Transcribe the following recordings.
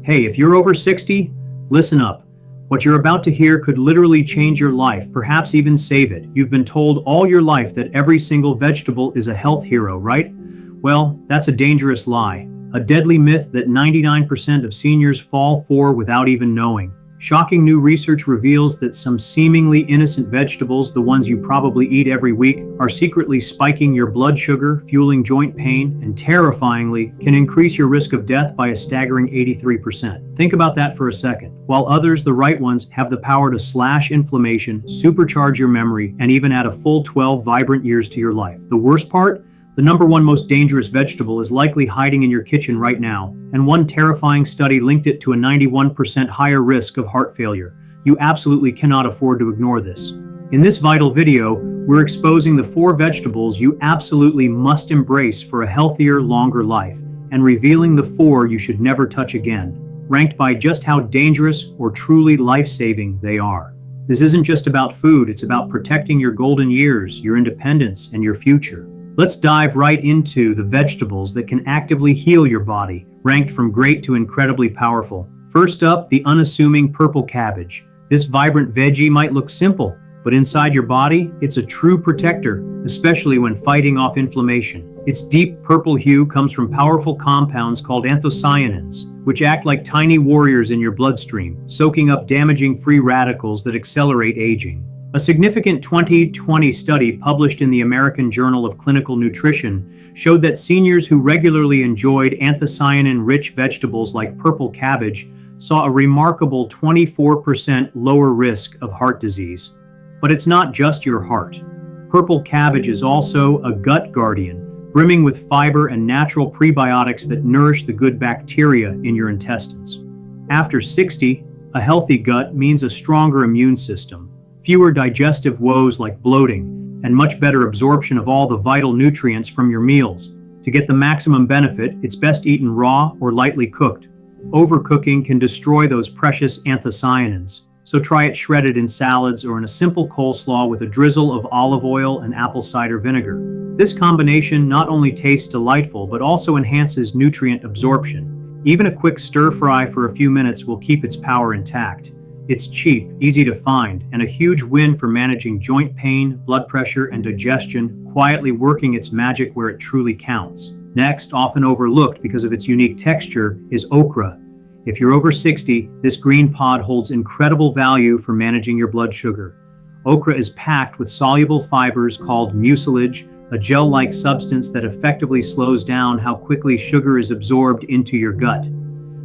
Hey, if you're over 60, listen up. What you're about to hear could literally change your life, perhaps even save it. You've been told all your life that every single vegetable is a health hero, right? Well, that's a dangerous lie. A deadly myth that 99% of seniors fall for without even knowing. Shocking new research reveals that some seemingly innocent vegetables, the ones you probably eat every week, are secretly spiking your blood sugar, fueling joint pain, and terrifyingly can increase your risk of death by a staggering 83%. Think about that for a second. While others, the right ones, have the power to slash inflammation, supercharge your memory, and even add a full 12 vibrant years to your life. The worst part? The number one most dangerous vegetable is likely hiding in your kitchen right now, and one terrifying study linked it to a 91% higher risk of heart failure. You absolutely cannot afford to ignore this. In this vital video, we're exposing the 4 vegetables you absolutely must embrace for a healthier, longer life, and revealing the 4 you should never touch again, ranked by just how dangerous or truly life-saving they are. This isn't just about food, it's about protecting your golden years, your independence, and your future. Let's dive right into the vegetables that can actively heal your body, ranked from great to incredibly powerful. First up, the unassuming purple cabbage. This vibrant veggie might look simple, but inside your body, it's a true protector, especially when fighting off inflammation. Its deep purple hue comes from powerful compounds called anthocyanins, which act like tiny warriors in your bloodstream, soaking up damaging free radicals that accelerate aging. A significant 2020 study published in the American Journal of Clinical Nutrition showed that seniors who regularly enjoyed anthocyanin-rich vegetables like purple cabbage saw a remarkable 24% lower risk of heart disease. But it's not just your heart. Purple cabbage is also a gut guardian, brimming with fiber and natural prebiotics that nourish the good bacteria in your intestines. After 60, a healthy gut means a stronger immune system, fewer digestive woes like bloating, and much better absorption of all the vital nutrients from your meals. To get the maximum benefit, it's best eaten raw or lightly cooked. Overcooking can destroy those precious anthocyanins, so try it shredded in salads or in a simple coleslaw with a drizzle of olive oil and apple cider vinegar. This combination not only tastes delightful, but also enhances nutrient absorption. Even a quick stir fry for a few minutes will keep its power intact. It's cheap, easy to find, and a huge win for managing joint pain, blood pressure, and digestion, quietly working its magic where it truly counts. Next, often overlooked because of its unique texture, is okra. If you're over 60, this green pod holds incredible value for managing your blood sugar. Okra is packed with soluble fibers called mucilage, a gel-like substance that effectively slows down how quickly sugar is absorbed into your gut.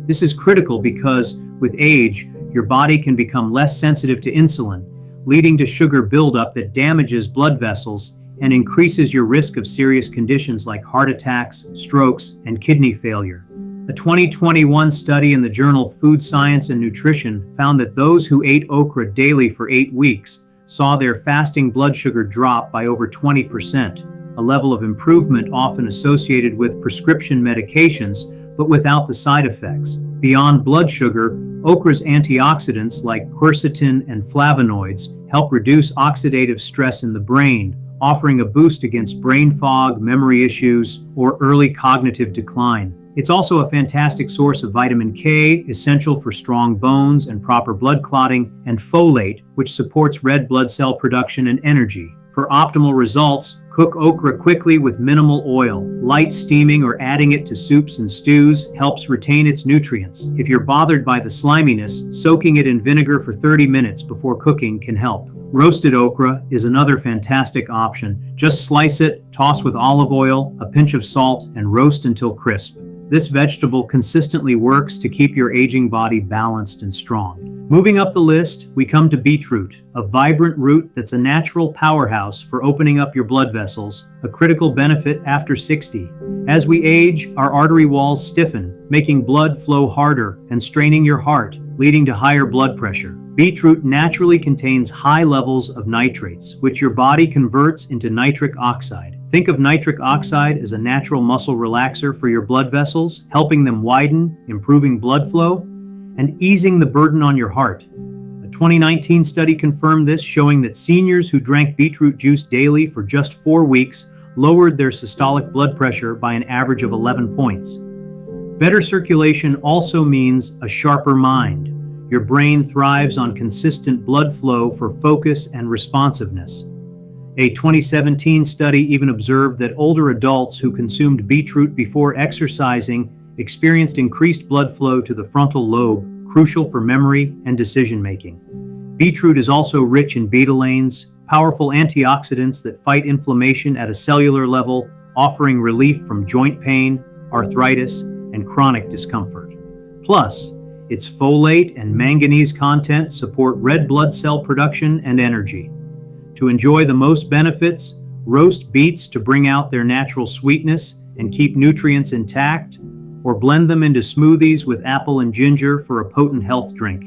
This is critical because, with age, your body can become less sensitive to insulin, leading to sugar buildup that damages blood vessels and increases your risk of serious conditions like heart attacks, strokes, and kidney failure. A 2021 study in the journal Food Science and Nutrition found that those who ate okra daily for 8 weeks saw their fasting blood sugar drop by over 20%, a level of improvement often associated with prescription medications, but without the side effects. Beyond blood sugar, okra's antioxidants like quercetin and flavonoids help reduce oxidative stress in the brain, offering a boost against brain fog, memory issues, or early cognitive decline. It's also a fantastic source of vitamin K, essential for strong bones and proper blood clotting, and folate, which supports red blood cell production and energy. For optimal results, cook okra quickly with minimal oil. Light steaming or adding it to soups and stews helps retain its nutrients. If you're bothered by the sliminess, soaking it in vinegar for 30 minutes before cooking can help. Roasted okra is another fantastic option. Just slice it, toss with olive oil, a pinch of salt, and roast until crisp. This vegetable consistently works to keep your aging body balanced and strong. Moving up the list, we come to beetroot, a vibrant root that's a natural powerhouse for opening up your blood vessels, a critical benefit after 60. As we age, our artery walls stiffen, making blood flow harder and straining your heart, leading to higher blood pressure. Beetroot naturally contains high levels of nitrates, which your body converts into nitric oxide. Think of nitric oxide as a natural muscle relaxer for your blood vessels, helping them widen, improving blood flow, and easing the burden on your heart. A 2019 study confirmed this, showing that seniors who drank beetroot juice daily for just 4 weeks lowered their systolic blood pressure by an average of 11 points. Better circulation also means a sharper mind. Your brain thrives on consistent blood flow for focus and responsiveness. A 2017 study even observed that older adults who consumed beetroot before exercising experienced increased blood flow to the frontal lobe, crucial for memory and decision-making. Beetroot is also rich in betalains, powerful antioxidants that fight inflammation at a cellular level, offering relief from joint pain, arthritis, and chronic discomfort. Plus, its folate and manganese content support red blood cell production and energy. To enjoy the most benefits, roast beets to bring out their natural sweetness and keep nutrients intact, or blend them into smoothies with apple and ginger for a potent health drink.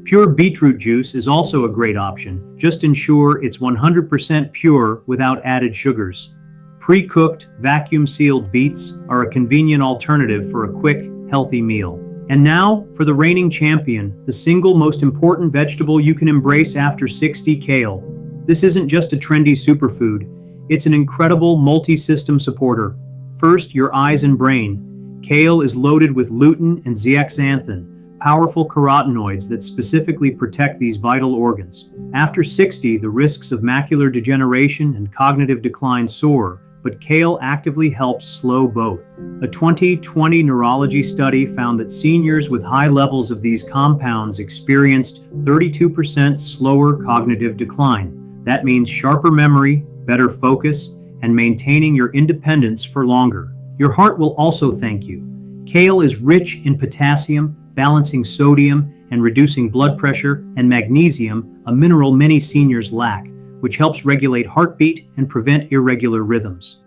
Pure beetroot juice is also a great option. Just ensure it's 100% pure without added sugars. Pre-cooked, vacuum-sealed beets are a convenient alternative for a quick, healthy meal. And now, for the reigning champion, the single most important vegetable you can embrace after 60, kale. This isn't just a trendy superfood, it's an incredible multi-system supporter. First, your eyes and brain. Kale is loaded with lutein and zeaxanthin, powerful carotenoids that specifically protect these vital organs. After 60, the risks of macular degeneration and cognitive decline soar, but kale actively helps slow both. A 2020 neurology study found that seniors with high levels of these compounds experienced 32% slower cognitive decline. That means sharper memory, better focus, and maintaining your independence for longer. Your heart will also thank you. Kale is rich in potassium, balancing sodium and reducing blood pressure, and magnesium, a mineral many seniors lack, which helps regulate heartbeat and prevent irregular rhythms.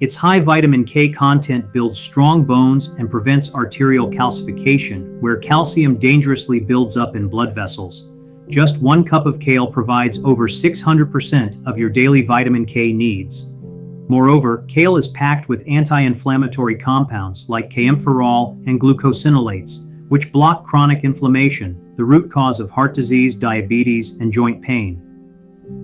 Its high vitamin K content builds strong bones and prevents arterial calcification, where calcium dangerously builds up in blood vessels. Just 1 cup of kale provides over 600% of your daily vitamin K needs. Moreover, kale is packed with anti-inflammatory compounds like kaempferol and glucosinolates, which block chronic inflammation, the root cause of heart disease, diabetes, and joint pain.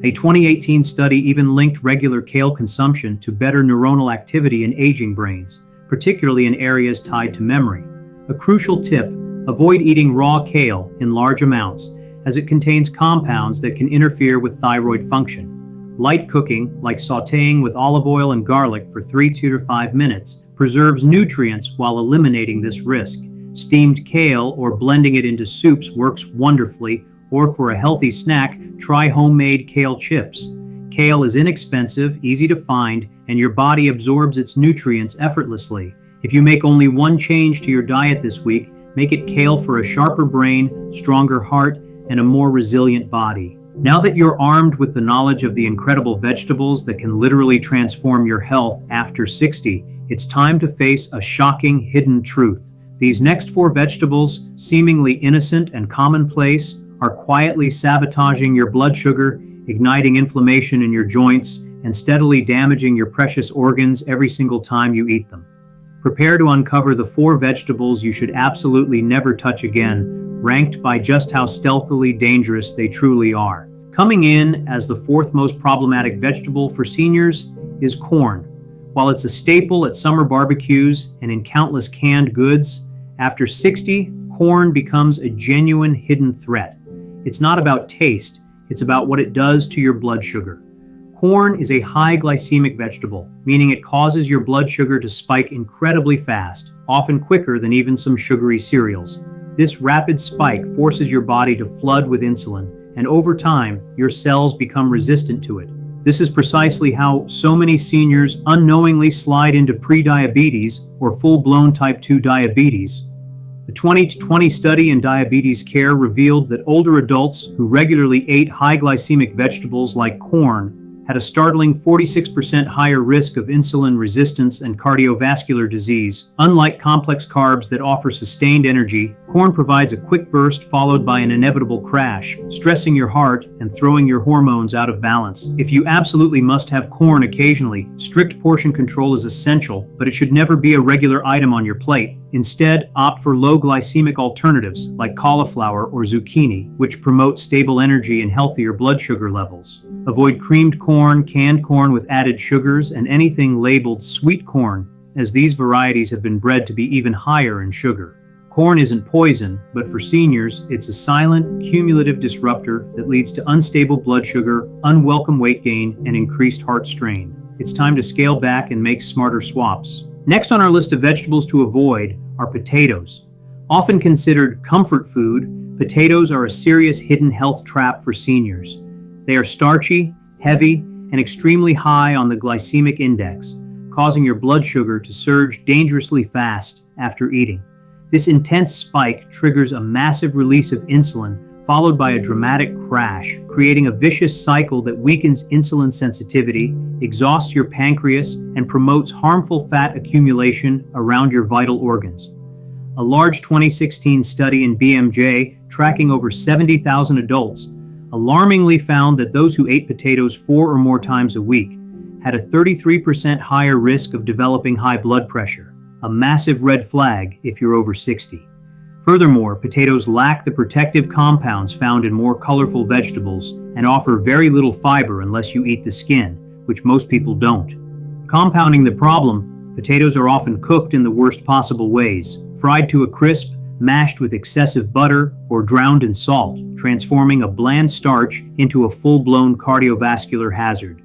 A 2018 study even linked regular kale consumption to better neuronal activity in aging brains, particularly in areas tied to memory. A crucial tip: avoid eating raw kale in large amounts, as it contains compounds that can interfere with thyroid function. Light cooking, like sautéing with olive oil and garlic for 3 to 5 minutes, preserves nutrients while eliminating this risk. Steamed kale or blending it into soups works wonderfully, or for a healthy snack, try homemade kale chips. Kale is inexpensive, easy to find, and your body absorbs its nutrients effortlessly. If you make only one change to your diet this week, make it kale for a sharper brain, stronger heart, and a more resilient body. Now that you're armed with the knowledge of the incredible vegetables that can literally transform your health after 60, it's time to face a shocking hidden truth. These next 4 vegetables, seemingly innocent and commonplace, are quietly sabotaging your blood sugar, igniting inflammation in your joints, and steadily damaging your precious organs every single time you eat them. Prepare to uncover the 4 vegetables you should absolutely never touch again, ranked by just how stealthily dangerous they truly are. Coming in as the 4th most problematic vegetable for seniors is corn. While it's a staple at summer barbecues and in countless canned goods, after 60, corn becomes a genuine hidden threat. It's not about taste, it's about what it does to your blood sugar. Corn is a high glycemic vegetable, meaning it causes your blood sugar to spike incredibly fast, often quicker than even some sugary cereals. This rapid spike forces your body to flood with insulin, and over time, your cells become resistant to it. This is precisely how so many seniors unknowingly slide into prediabetes or full-blown type 2 diabetes. A 2020 study in diabetes care revealed that older adults who regularly ate high glycemic vegetables like corn had a startling 46% higher risk of insulin resistance and cardiovascular disease. Unlike complex carbs that offer sustained energy, corn provides a quick burst followed by an inevitable crash, stressing your heart and throwing your hormones out of balance. If you absolutely must have corn occasionally, strict portion control is essential, but it should never be a regular item on your plate. Instead, opt for low glycemic alternatives like cauliflower or zucchini, which promote stable energy and healthier blood sugar levels. Avoid creamed corn, canned corn with added sugars, and anything labeled sweet corn. as these varieties have been bred to be even higher in sugar. Corn isn't poison, but for seniors, it's a silent, cumulative disruptor that leads to unstable blood sugar, unwelcome weight gain, and increased heart strain. It's time to scale back and make smarter swaps. Next on our list of vegetables to avoid are potatoes. Often considered comfort food, potatoes are a serious hidden health trap for seniors. They are starchy, heavy, and extremely high on the glycemic index, causing your blood sugar to surge dangerously fast after eating. This intense spike triggers a massive release of insulin, followed by a dramatic crash, creating a vicious cycle that weakens insulin sensitivity, exhausts your pancreas, and promotes harmful fat accumulation around your vital organs. A large 2016 study in BMJ, tracking over 70,000 adults, alarmingly found that those who ate potatoes 4 or more times a week had a 33% higher risk of developing high blood pressure, a massive red flag if you're over 60. Furthermore, potatoes lack the protective compounds found in more colorful vegetables and offer very little fiber unless you eat the skin, which most people don't. Compounding the problem, potatoes are often cooked in the worst possible ways, fried to a crisp, mashed with excessive butter, or drowned in salt, transforming a bland starch into a full-blown cardiovascular hazard.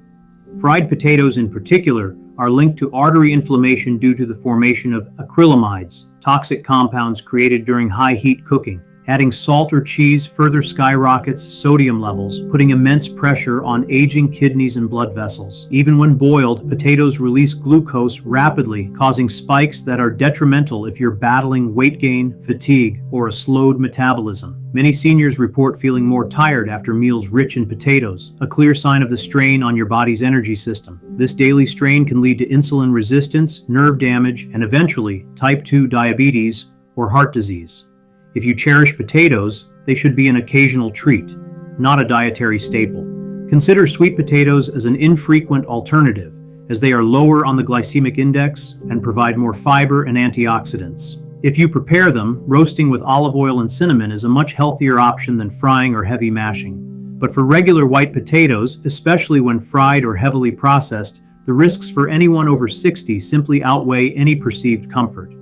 Fried potatoes in particular are linked to artery inflammation due to the formation of acrylamides, toxic compounds created during high heat cooking. Adding salt or cheese further skyrockets sodium levels, putting immense pressure on aging kidneys and blood vessels. Even when boiled, potatoes release glucose rapidly, causing spikes that are detrimental if you're battling weight gain, fatigue, or a slowed metabolism. Many seniors report feeling more tired after meals rich in potatoes, a clear sign of the strain on your body's energy system. This daily strain can lead to insulin resistance, nerve damage, and eventually type 2 diabetes or heart disease. If you cherish potatoes, they should be an occasional treat, not a dietary staple. Consider sweet potatoes as an infrequent alternative, as they are lower on the glycemic index and provide more fiber and antioxidants. If you prepare them, roasting with olive oil and cinnamon is a much healthier option than frying or heavy mashing. But for regular white potatoes, especially when fried or heavily processed, the risks for anyone over 60 simply outweigh any perceived comfort.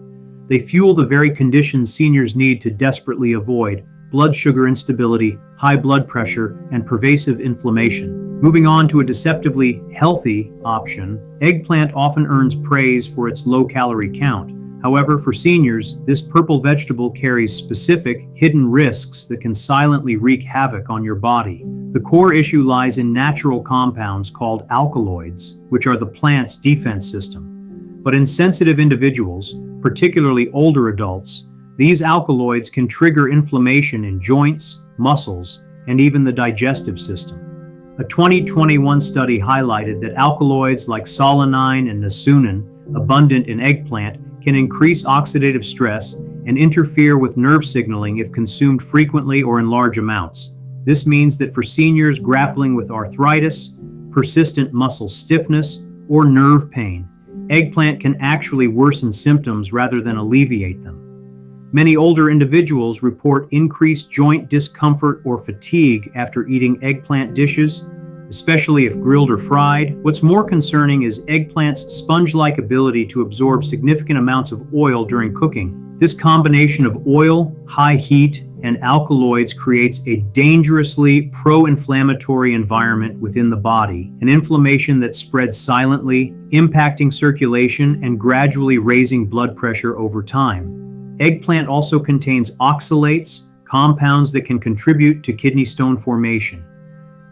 They fuel the very conditions seniors need to desperately avoid: blood sugar instability, high blood pressure, and pervasive inflammation. Moving on to a deceptively healthy option, eggplant often earns praise for its low-calorie count. However, for seniors, this purple vegetable carries specific, hidden risks that can silently wreak havoc on your body. The core issue lies in natural compounds called alkaloids, which are the plant's defense system. But in sensitive individuals, particularly older adults, these alkaloids can trigger inflammation in joints, muscles, and even the digestive system. A 2021 study highlighted that alkaloids like solanine and niacin, abundant in eggplant, can increase oxidative stress and interfere with nerve signaling if consumed frequently or in large amounts. This means that for seniors grappling with arthritis, persistent muscle stiffness, or nerve pain, eggplant can actually worsen symptoms rather than alleviate them. Many older individuals report increased joint discomfort or fatigue after eating eggplant dishes, especially if grilled or fried. What's more concerning is eggplant's sponge-like ability to absorb significant amounts of oil during cooking. This combination of oil, high heat, and alkaloids creates a dangerously pro-inflammatory environment within the body, an inflammation that spreads silently, impacting circulation and gradually raising blood pressure over time. Eggplant also contains oxalates, compounds that can contribute to kidney stone formation.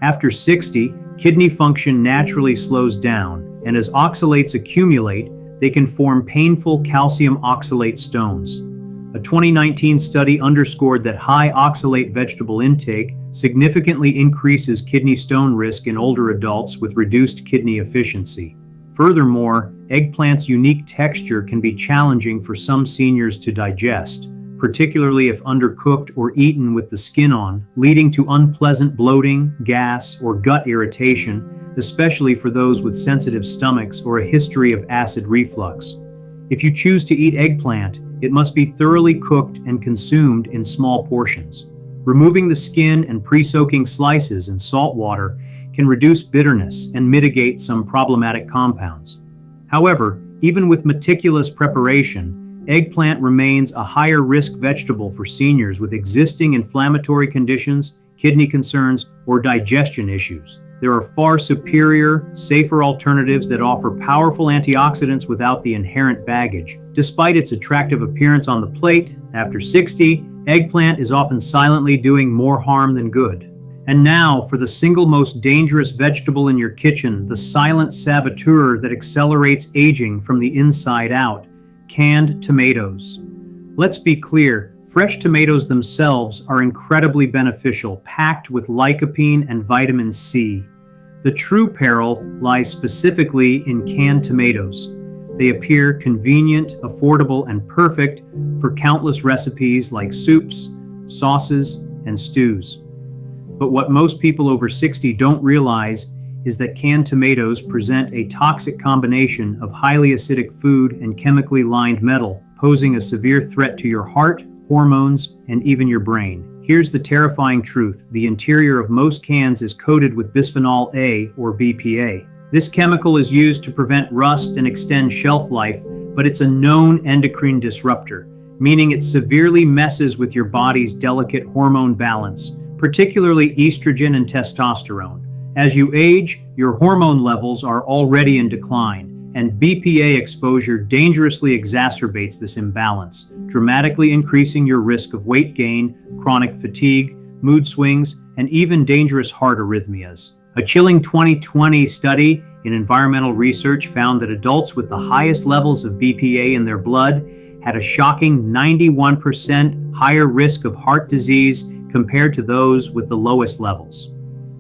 After 60, kidney function naturally slows down, and as oxalates accumulate, they can form painful calcium oxalate stones. A 2019 study underscored that high oxalate vegetable intake significantly increases kidney stone risk in older adults with reduced kidney efficiency. Furthermore, eggplant's unique texture can be challenging for some seniors to digest, particularly if undercooked or eaten with the skin on, leading to unpleasant bloating, gas, or gut irritation, especially for those with sensitive stomachs or a history of acid reflux. If you choose to eat eggplant, it must be thoroughly cooked and consumed in small portions. Removing the skin and pre-soaking slices in salt water can reduce bitterness and mitigate some problematic compounds. However, Even with meticulous preparation, eggplant remains a higher risk vegetable for seniors with existing inflammatory conditions, kidney concerns, or digestion issues. There are far superior, safer alternatives that offer powerful antioxidants without the inherent baggage. Despite its attractive appearance on the plate, after 60, eggplant is often silently doing more harm than good. And now, for the single most dangerous vegetable in your kitchen, the silent saboteur that accelerates aging from the inside out, canned tomatoes. Let's be clear, fresh tomatoes themselves are incredibly beneficial, packed with lycopene and vitamin C. The true peril lies specifically in canned tomatoes. They appear convenient, affordable, and perfect for countless recipes like soups, sauces, and stews. But what most people over 60 don't realize is that canned tomatoes present a toxic combination of highly acidic food and chemically lined metal, posing a severe threat to your heart, hormones, and even your brain. Here's the terrifying truth. The interior of most cans is coated with bisphenol A, or BPA. This chemical is used to prevent rust and extend shelf life, but it's a known endocrine disruptor, meaning it severely messes with your body's delicate hormone balance, particularly estrogen and testosterone. As you age, your hormone levels are already in decline, and BPA exposure dangerously exacerbates this imbalance, dramatically increasing your risk of weight gain, chronic fatigue, mood swings, and even dangerous heart arrhythmias. A chilling 2020 study in environmental research found that adults with the highest levels of BPA in their blood had a shocking 91% higher risk of heart disease compared to those with the lowest levels.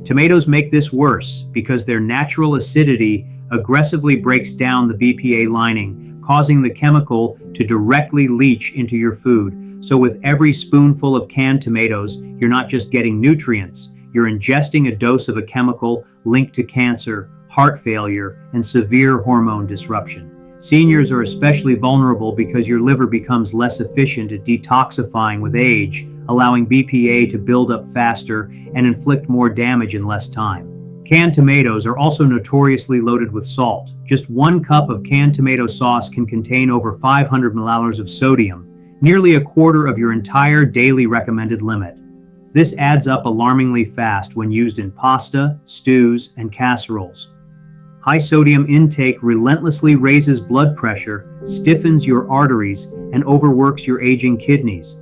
Tomatoes make this worse because their natural acidity aggressively breaks down the BPA lining, causing the chemical to directly leach into your food. So with every spoonful of canned tomatoes, you're not just getting nutrients, you're ingesting a dose of a chemical linked to cancer, heart failure, and severe hormone disruption. Seniors are especially vulnerable because your liver becomes less efficient at detoxifying with age, allowing BPA to build up faster and inflict more damage in less time. Canned tomatoes are also notoriously loaded with salt. Just 1 cup of canned tomato sauce can contain over 500 milliliters of sodium, nearly a quarter of your entire daily recommended limit. This adds up alarmingly fast when used in pasta, stews, and casseroles. High sodium intake relentlessly raises blood pressure, stiffens your arteries, and overworks your aging kidneys.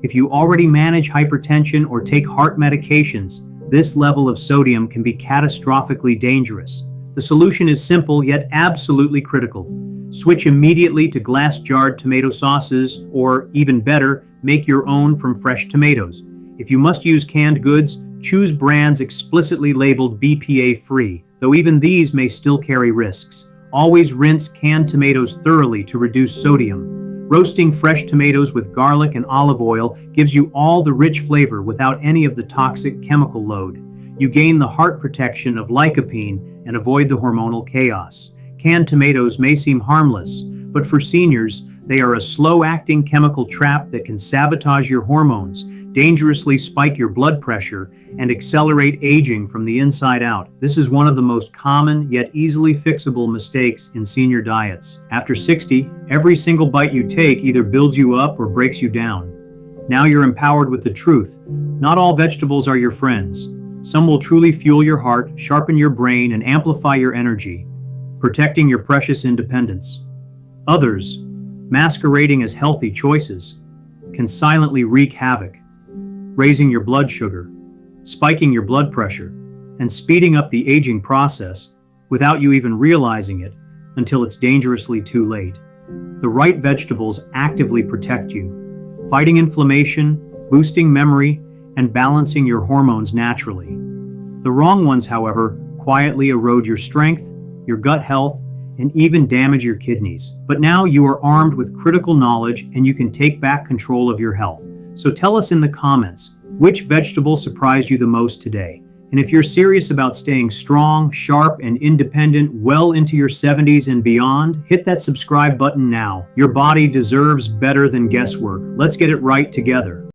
If you already manage hypertension or take heart medications, this level of sodium can be catastrophically dangerous. The solution is simple yet absolutely critical. Switch immediately to glass-jarred tomato sauces, or even better, make your own from fresh tomatoes. If you must use canned goods, choose brands explicitly labeled BPA-free, though even these may still carry risks. Always rinse canned tomatoes thoroughly to reduce sodium. Roasting fresh tomatoes with garlic and olive oil gives you all the rich flavor without any of the toxic chemical load. You gain the heart protection of lycopene and avoid the hormonal chaos. Canned tomatoes may seem harmless, but for seniors, they are a slow-acting chemical trap that can sabotage your hormones, dangerously spike your blood pressure, and accelerate aging from the inside out. This is one of the most common yet easily fixable mistakes in senior diets. After 60, every single bite you take either builds you up or breaks you down. Now you're empowered with the truth. Not all vegetables are your friends. Some will truly fuel your heart, sharpen your brain, and amplify your energy, protecting your precious independence. Others, masquerading as healthy choices, can silently wreak havoc, raising your blood sugar, spiking your blood pressure, and speeding up the aging process without you even realizing it until it's dangerously too late. The right vegetables actively protect you, fighting inflammation, boosting memory, and balancing your hormones naturally. The wrong ones, however, quietly erode your strength, your gut health, and even damage your kidneys. But now you are armed with critical knowledge and you can take back control of your health. So tell us in the comments, which vegetable surprised you the most today? And if you're serious about staying strong, sharp, and independent well into your 70s and beyond, hit that subscribe button now. Your body deserves better than guesswork. Let's get it right together.